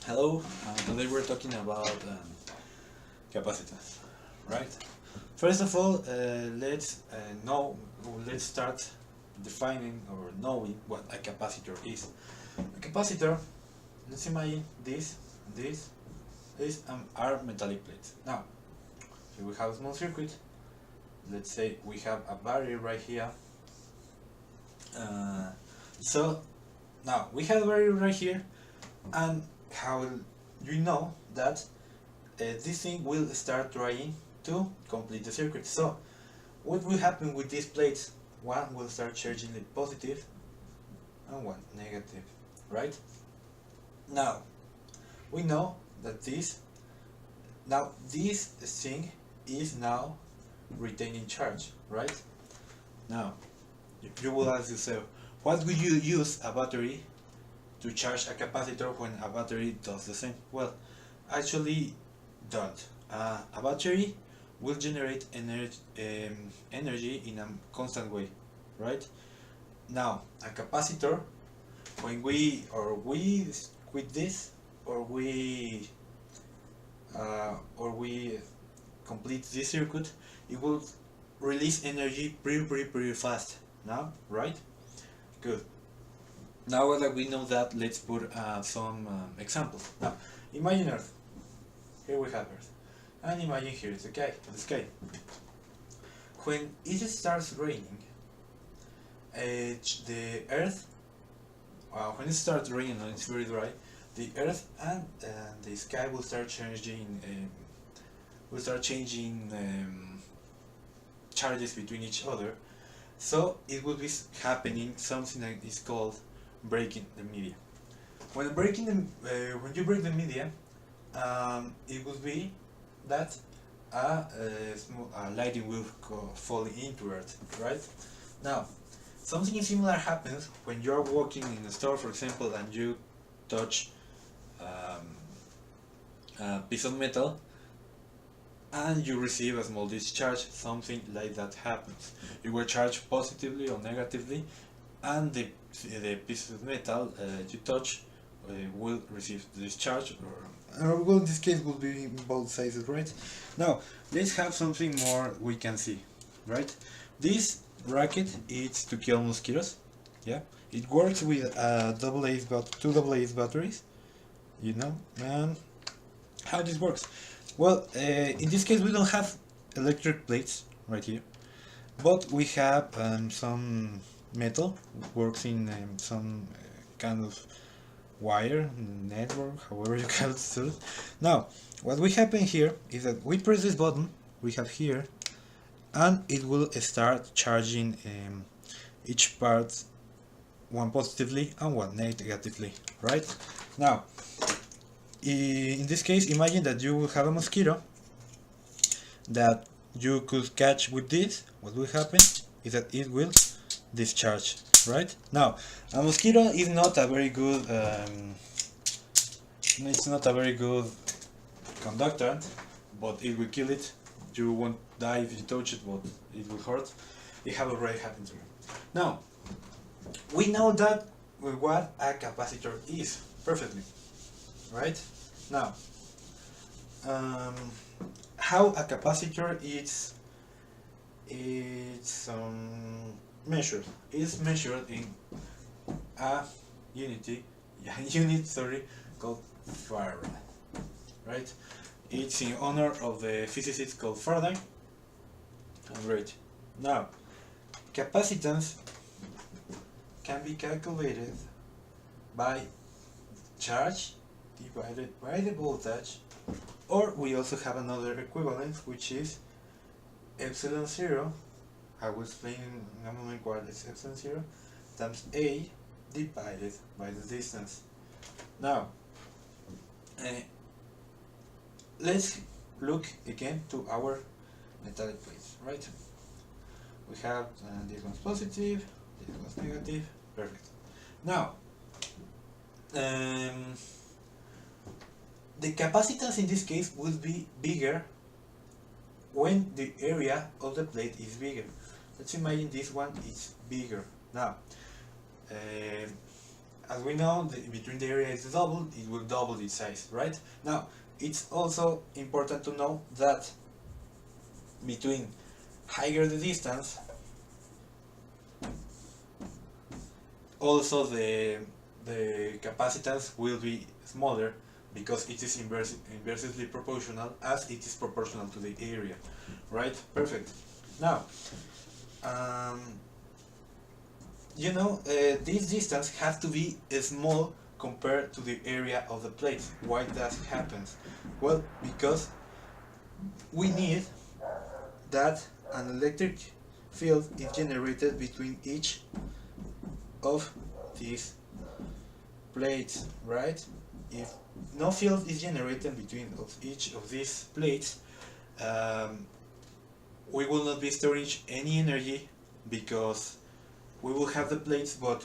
Hello, today we're talking about capacitance, right? First of all, let's start defining or knowing what a capacitor is. A capacitor, let's imagine this are metallic plates. Now, here we have a small circuit. Let's say we have a barrier right here. So now we have a barrier right here, and how you know that this thing will start trying to complete the circuit. So what will happen with these plates? One will start charging it positive and one negative, right? Now we know that this thing is now retaining charge, right? Now you will ask yourself, what would you use a battery to charge a capacitor when a battery does the same? Well, actually don't. A battery will generate energy in a constant way, right? Now, a capacitor, when we quit this or we complete this circuit, it will release energy pretty fast. Now, right? Good. Now that we know that, let's put some examples. Now, imagine Earth. Here we have Earth. And imagine here is the sky. When it starts raining, the Earth, when it starts raining and it's very dry, the Earth and the sky will start changing charges between each other. So it will be happening something that is called breaking the media. When you break the media, it will be that a lighting will fall into Earth, right? Now, something similar happens when you are walking in a store, for example, and you touch a piece of metal and you receive a small discharge. Something like that happens. You were charged positively or negatively, and the piece of metal you touch will receive discharge, or well, in this case will be in both sizes, right? Now let's have something more we can see, right? This racket is to kill mosquitoes. Yeah, it works with two AA batteries, you know. And how this works? Well, in this case we don't have electric plates right here, but we have some metal works in some kind of wire network, however you can it. Now, what we happen here is that we press this button we have here, and it will start charging each part, one positively and one negatively, right? Now, in this case, imagine that you will have a mosquito that you could catch with this. What will happen is that it will discharge, right? Now, a mosquito is not a very good it's not a very good conductant, but it will kill it. You won't die if you touch it, but it will hurt. It have already happened to me. Now, we know that what a capacitor is perfectly, right? Now, how a capacitor is measured. It's measured in a unit called Farad, right? It's in honor of the physicist called Faraday. Great. Now, capacitance can be calculated by charge divided by the voltage, or we also have another equivalent, which is epsilon zero. I will explain in a moment what is epsilon zero times A divided by the distance. Now, let's look again to our metallic plates, right? We have this one's positive, this one's negative, perfect. Now, the capacitance in this case will be bigger when the area of the plate is bigger. Let's imagine this one is bigger. Now, as we know, between the area is doubled, it will double its size, right? Now, it's also important to know that between higher the distance, also the capacitance will be smaller because it is inversely proportional as it is proportional to the area, right? Perfect. Now, um, this distance has to be small compared to the area of the plate. Why that happens? Well, because we need that an electric field is generated between each of these plates, right? If no field is generated between each of these plates, we will not be storing any energy because we will have the plates, but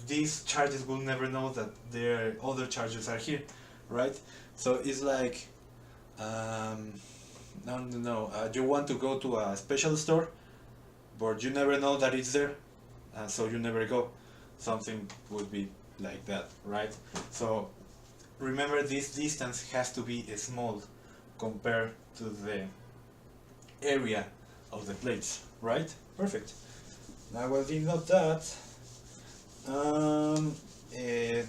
these charges will never know that their other charges are here, right? So it's like, no, you want to go to a special store, but you never know that it's there, so you never go. Something would be like that, right? So remember, this distance has to be small compared to the area of the plates, right? Perfect. Now, while you know that,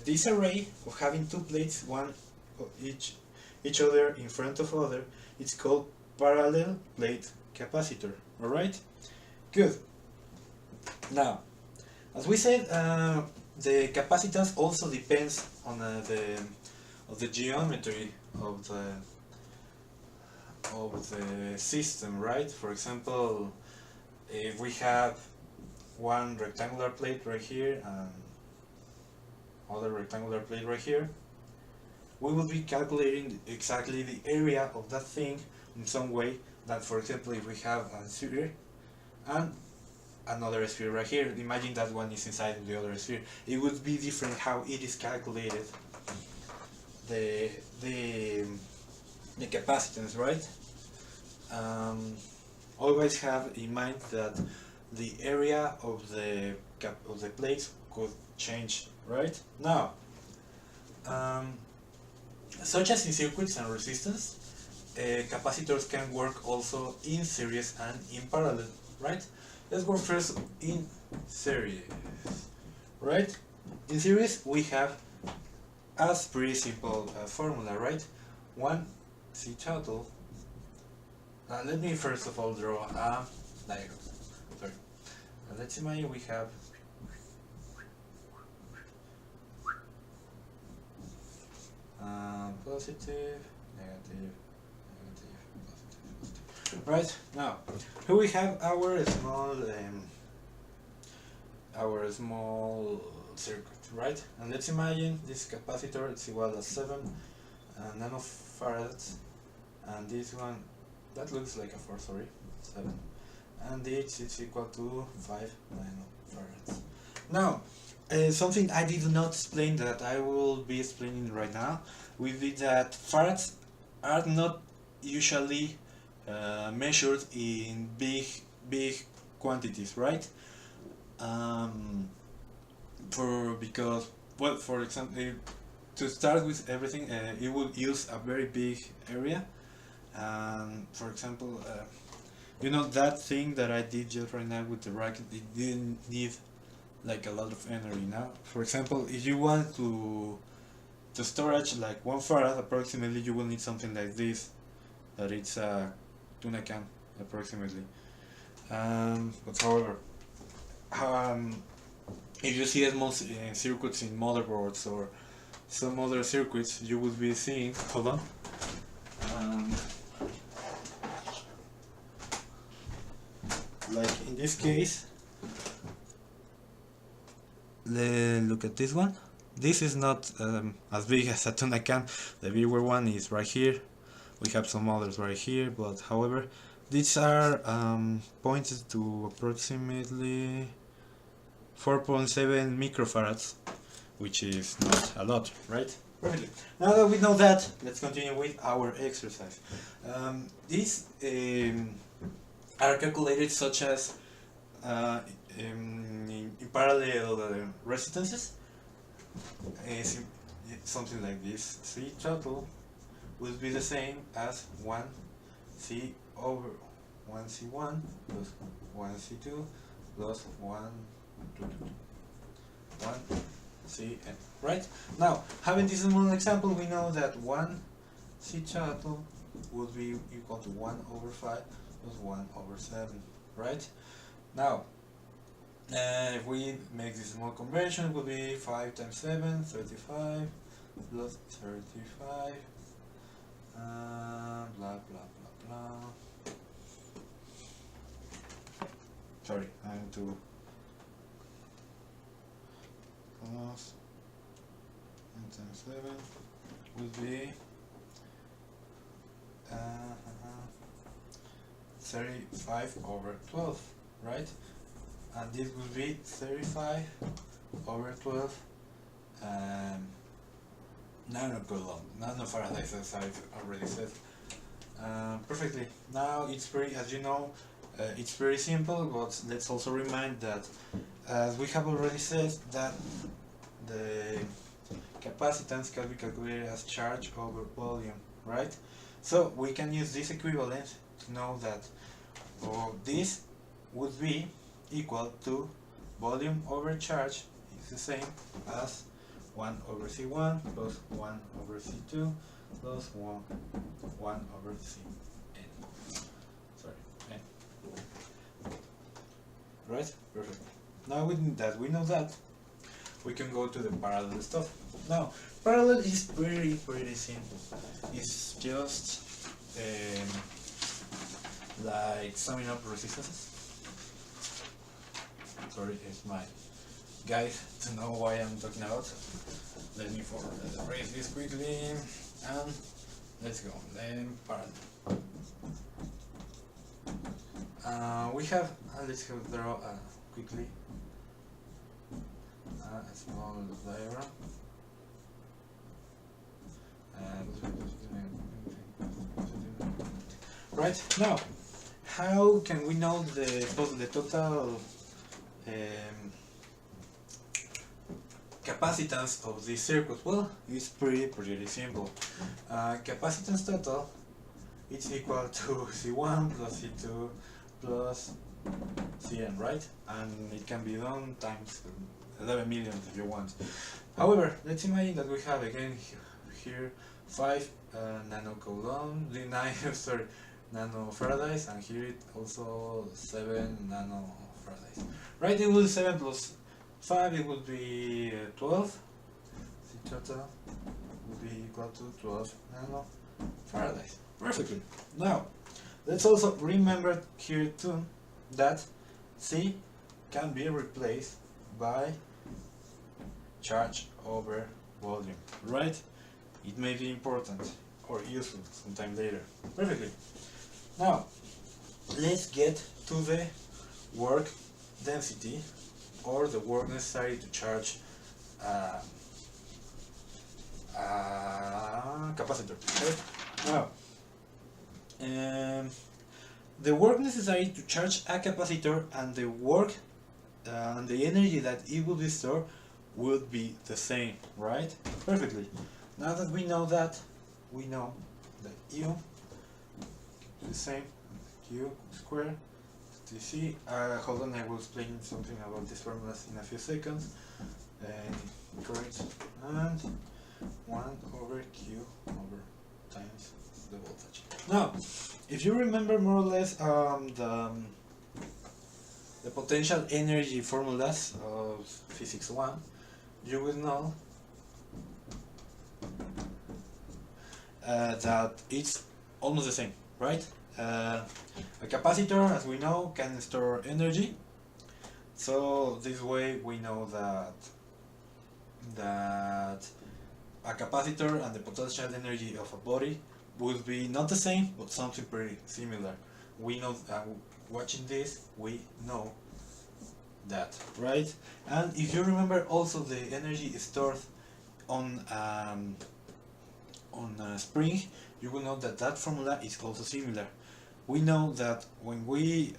this array of having two plates, one of each other in front of other, it's called parallel plate capacitor. All right? Good. Now, as we said, the capacitance also depends on the geometry of the system, right? For example, if we have one rectangular plate right here and other rectangular plate right here, we will be calculating exactly the area of that thing in some way. That, for example, if we have a sphere and another sphere right here, imagine that one is inside the other sphere, it would be different how it is calculated, the capacitance, right? Always have in mind that the area of the plates could change, right? Now, such as in circuits and resistance, capacitors can work also in series and in parallel, right? Let's work first in series, right? In series we have a pretty simple formula, right? 1 C total. Let me first of all draw a diagram. Sorry. Let's imagine we have positive, negative, negative, positive. Right, now here we have our small circuit, right? And let's imagine this capacitor is equal to 7 nanofarads, and this one, that looks like a 4, sorry, 7, and this is equal to 5 nanofarads. Now, something I did not explain that I will be explaining right now will be that farads are not usually measured in big quantities, right? Because, well, for example, to start with everything, it would use a very big area. For example, that thing that I did just right now with the racket, it didn't need like a lot of energy. Now, for example, if you want to storage like 1 farad approximately, you will need something like this, that it's a tuna can approximately. But however, if you see small circuits in motherboards or some other circuits, you will be seeing, hold on, like in this case, look at this one. This is not as big as a tuna can. The bigger one is right here. We have some others right here, but however, these are pointed to approximately 4.7 microfarads, which is not a lot, right? Perfectly. Now that we know that, let's continue with our exercise. These are calculated such as in parallel resistances. is something like this. C total will be the same as 1C over 1C1 plus 1C2 plus 1C n. Right? Now, having this small example, we know that 1C total would be equal to 1 over 5 plus 1 over 7. Right? Now, if we make this small conversion, it will be 5 times 7, 35, plus 35, blah blah blah blah. Sorry, I have to plus 9 times 7 would be 35 over 12, right? And this will be 35 over 12 nanocoulomb, nanofarads, as I've already said. Perfectly. Now it's very, as you know, it's very simple, but let's also remind that, as we have already said, that the capacitance can be calculated as charge over volume, right? So we can use this equivalent to know that this would be equal to volume over charge is the same as 1 over C1 plus 1 over C2 plus 1 over Cn. Sorry, n. Right? Perfect. Now that we know that, we can go to the parallel stuff. Now, parallel is pretty simple. It's just like summing up resistances. Sorry, it's my guide to know why I'm talking about. Let me erase this quickly and let's go. Then parallel. We have, let's draw quickly a small diagram. Right, now, how can we know the total capacitance of this circuit? Well, it's pretty simple. Capacitance total is equal to C1 plus C2 plus Cn, right? And it can be done times 11 million if you want. However, let's imagine that we have again here 5 nanocoulomb, 9 sorry, nanofarads, and here it also 7 nanofarads. Right, it will be 7 plus 5, it will be 12. The total will be equal to 12 nanofarads. Perfectly. Now, let's also remember here too that C can be replaced by charge over volume, right? It may be important or useful sometime later. Perfectly. Now, let's get to the work density, or the work necessary to charge a capacitor. Okay? Now, the work necessary to charge a capacitor and the work and the energy that it will be stored would be the same, right? Perfectly. Now that we know that, we know that U is the same Q squared Tc. Hold on, I will explain something about these formulas in a few seconds. Correct. And 1 over Q over times the voltage. Now, if you remember more or less the potential energy formulas of physics 1, you will know that it's almost the same, right? A capacitor, as we know, can store energy. So this way we know that a capacitor and the potential energy of a body would be not the same, but something pretty similar. We know, watching this, we know that, right? And if you remember also the energy stored on a spring, you will know that that formula is also similar. We know that when we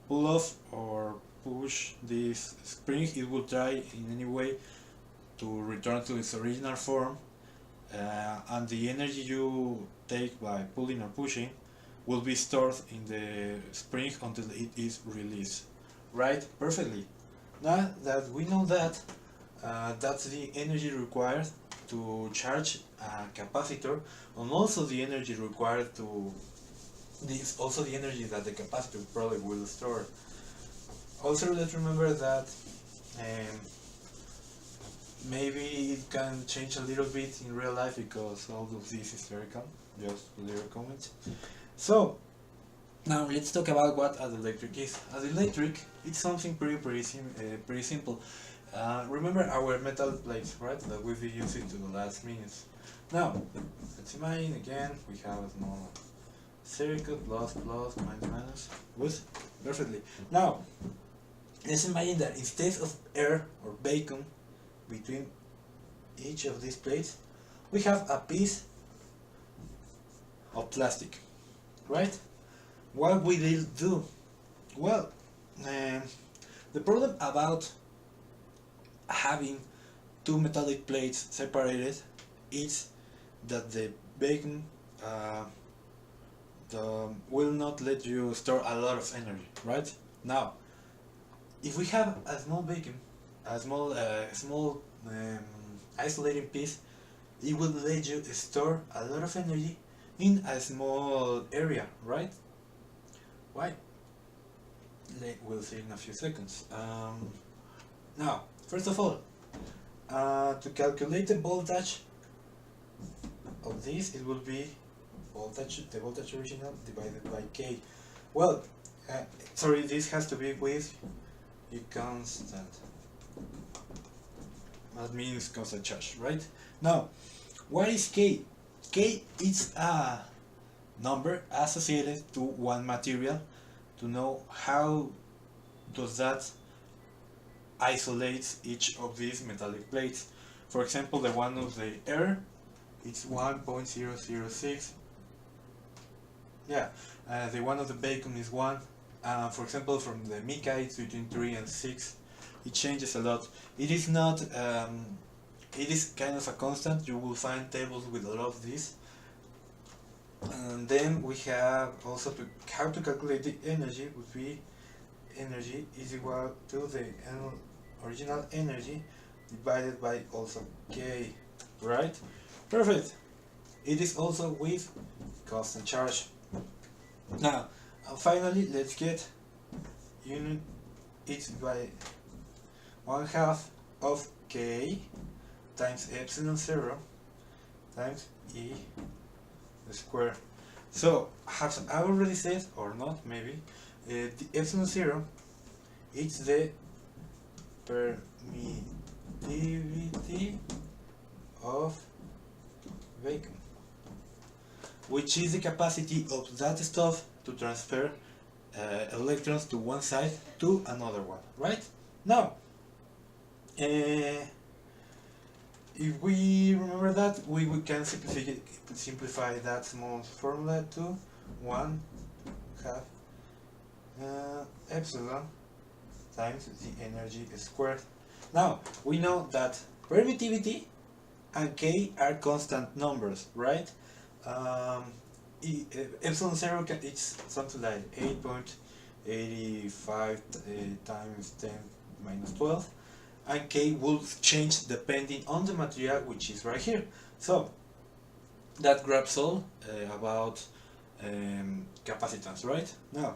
pull off or push this spring, it will try in any way to return to its original form, and the energy you take by pulling or pushing will be stored in the spring until it is released. Right? Perfectly. Now that we know that, that's the energy required to charge a capacitor, and also the energy required to this also the energy that the capacitor probably will store. Also, let's remember that um, maybe it can change a little bit in real life because all of this is theoretical. Just a little comment. So now let's talk about what an electric is. An electric, it's something pretty simple. Remember our metal plates, right? That we've been using to the last minutes. Now, let's imagine again we have a small circuit, plus, minus. Good? Perfectly. Now, let's imagine that instead of air or vacuum between each of these plates, we have a piece of plastic, right? What will it do? Well, the problem about having two metallic plates separated is that the vacuum will not let you store a lot of energy, right? Now, if we have a small vacuum, a small isolating piece, it will let you store a lot of energy in a small area, right? Why? We'll see in a few seconds. Now, first of all, to calculate the voltage of this, it will be the voltage original divided by K. Well, sorry, this has to be with a constant. That means constant charge, right? Now, what is K? K is a number associated to one material to know how does that isolate each of these metallic plates. For example, the one of the air, it's 1.006. Yeah, the one of the vacuum is 1. For example, from the mica, it's between 3 and 6. It changes a lot. It is not, it is kind of a constant. You will find tables with a lot of this. And then we have also how to calculate the energy would be energy is equal to the original energy divided by also K, right? Perfect. It is also with constant charge. Now, finally, let's get unit. It's by 1/2 of K times epsilon 0 times E square. So, as I already said, or not, maybe, the epsilon 0 it's the permittivity of vacuum, which is the capacity of that stuff to transfer electrons to one side to another one, right? Now, if we remember that, we can simplify that small formula to 1/2 epsilon times the energy squared. Now, we know that permittivity and K are constant numbers, right? Epsilon 0 it's something like 8.85 times 10 minus 12, and K will change depending on the material, which is right here. So that grabs all about capacitance, right? Now,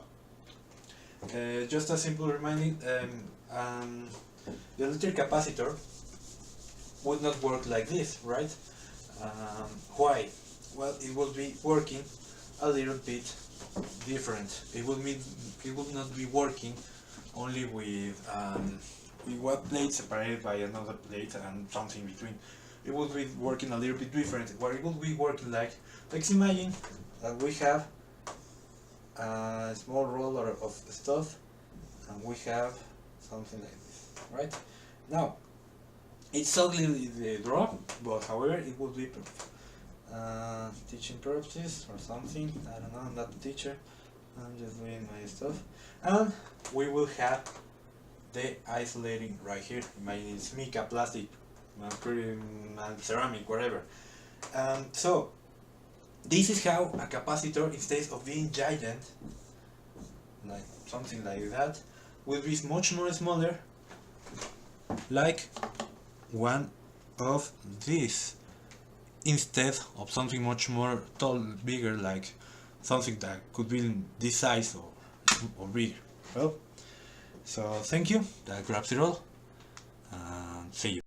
just a simple reminding, the electric capacitor would not work like this, right? Why? Well, it will be working a little bit different. It will not be working only with one plate separated by another plate and something between. It will be working a little bit different. What it will be working like, let's imagine that we have a small roller of stuff and we have something like this, right? Now, it's ugly the draw, but however it will be perfect. Teaching purposes or something, I don't know, I'm not a teacher, I'm just doing my stuff. And we will have the isolating right here. Imagine it's mica plastic, mercury and ceramic, whatever. So this is how a capacitor, instead of being giant, like something like that, will be much more smaller, like one of these, instead of something much more tall, bigger, like something that could be this size or bigger. Well, so thank you. That grabs it all. See you.